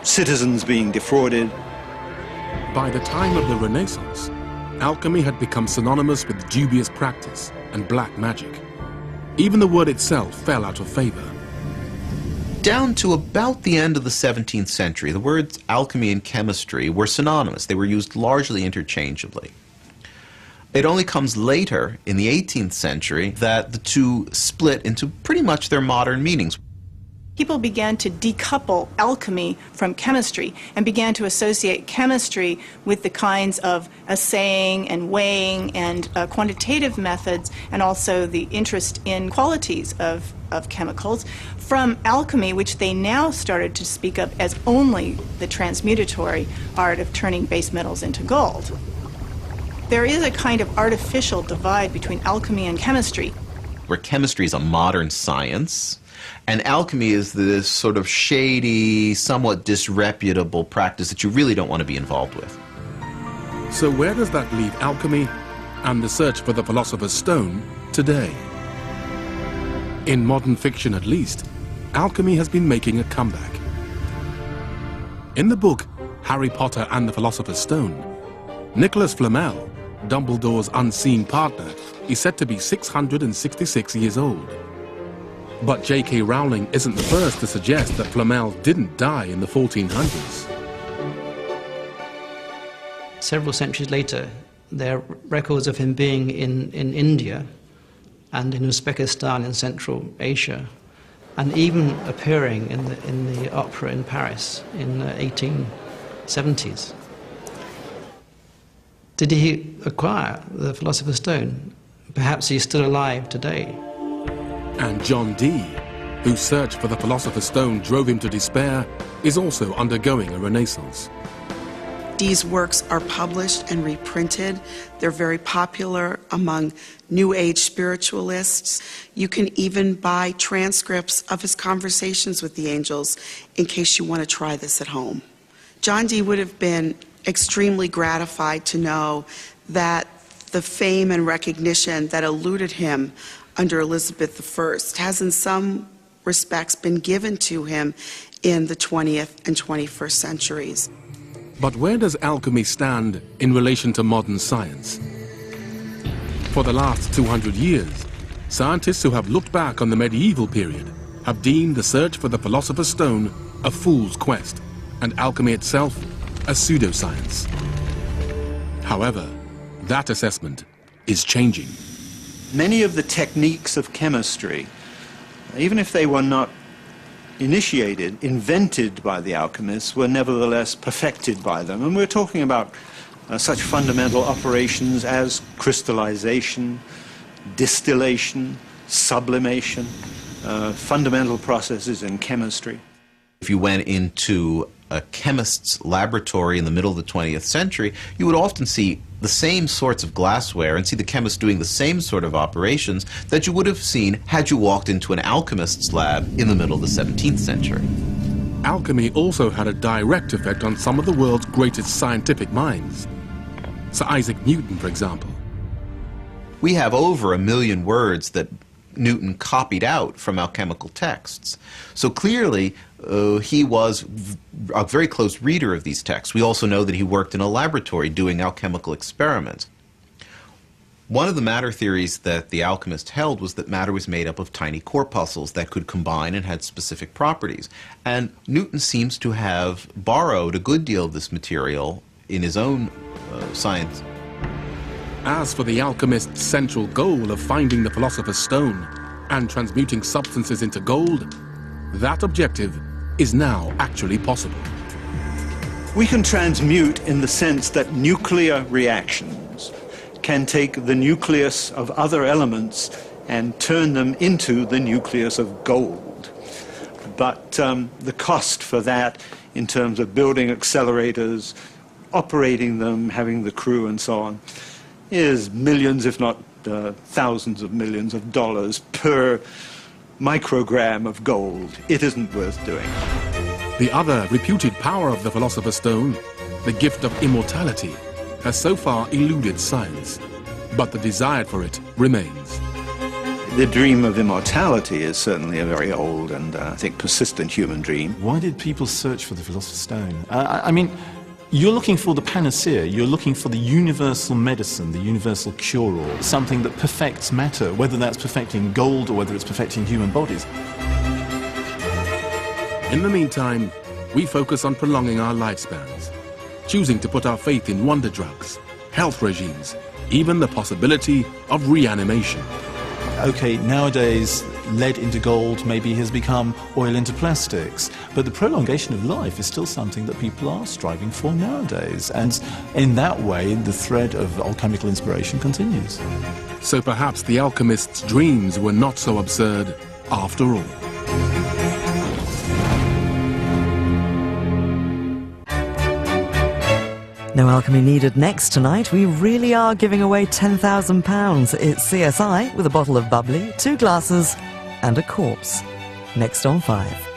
citizens being defrauded. By the time of the Renaissance, alchemy had become synonymous with dubious practice and black magic. Even the word itself fell out of favor. Down to about the end of the 17th century, the words alchemy and chemistry were synonymous. They were used largely interchangeably. It only comes later, in the 18th century, that the two split into pretty much their modern meanings. People began to decouple alchemy from chemistry and began to associate chemistry with the kinds of assaying and weighing and quantitative methods, and also the interest in qualities of chemicals, from alchemy, which they now started to speak of as only the transmutatory art of turning base metals into gold. There is a kind of artificial divide between alchemy and chemistry. Where chemistry is a modern science, and alchemy is this sort of shady, somewhat disreputable practice that you really don't want to be involved with. So where does that leave alchemy and the search for the philosopher's stone today? In modern fiction at least, alchemy has been making a comeback. In the book Harry Potter and the Philosopher's Stone, Nicholas Flamel, Dumbledore's unseen partner, is said to be 666 years old. But J.K. Rowling isn't the first to suggest that Flamel didn't die in the 1400s. Several centuries later, there are records of him being in India and in Uzbekistan in Central Asia, and even appearing in the opera in Paris in the 1870s. Did he acquire the Philosopher's Stone? Perhaps he's still alive today. And John Dee, whose search for the Philosopher's Stone drove him to despair, is also undergoing a renaissance. Dee's works are published and reprinted. They're very popular among New Age spiritualists. You can even buy transcripts of his conversations with the angels in case you want to try this at home. John Dee would have been extremely gratified to know that the fame and recognition that eluded him under Elizabeth I has in some respects been given to him in the 20th and 21st centuries. But where does alchemy stand in relation to modern science? For the last 200 years, scientists who have looked back on the medieval period have deemed the search for the Philosopher's Stone a fool's quest, and alchemy itself a pseudoscience. However, that assessment is changing. Many of the techniques of chemistry, even if they were not initiated, invented by the alchemists, were nevertheless perfected by them. And we're talking about such fundamental operations as crystallization, distillation, sublimation, fundamental processes in chemistry. If you went into a chemist's laboratory in the middle of the 20th century, you would often see the same sorts of glassware and see the chemists doing the same sort of operations that you would have seen had you walked into an alchemist's lab in the middle of the 17th century. Alchemy also had a direct effect on some of the world's greatest scientific minds. Sir Isaac Newton, for example. We have over 1 million words that Newton copied out from alchemical texts. So clearly, he was a very close reader of these texts. We also know that he worked in a laboratory doing alchemical experiments. One of the matter theories that the alchemist held was that matter was made up of tiny corpuscles that could combine and had specific properties. And Newton seems to have borrowed a good deal of this material in his own science. As for the alchemist's central goal of finding the Philosopher's Stone and transmuting substances into gold, that objective is now actually possible. We can transmute in the sense that nuclear reactions can take the nucleus of other elements and turn them into the nucleus of gold. But the cost for that, in terms of building accelerators, operating them, having the crew and so on, is millions, if not thousands of millions of dollars per microgram of gold. It isn't worth doing. The other reputed power of the Philosopher's Stone, the gift of immortality, has so far eluded science, but the desire for it remains. The dream of immortality is certainly a very old and, I think, persistent human dream. Why did people search for the Philosopher's Stone? I mean, you're looking for the panacea, you're looking for the universal medicine, the universal cure-all, something that perfects matter, whether that's perfecting gold or whether it's perfecting human bodies. In the meantime, we focus on prolonging our lifespans, choosing to put our faith in wonder drugs, health regimes, even the possibility of reanimation. Okay, nowadays, lead into gold maybe has become oil into plastics, but the prolongation of life is still something that people are striving for nowadays, and in that way, the thread of alchemical inspiration continues. So perhaps the alchemist's dreams were not so absurd after all. No alchemy needed next tonight. We really are giving away £10,000. It's CSI with a bottle of bubbly, 2 glasses, and a corpse. Next on 5.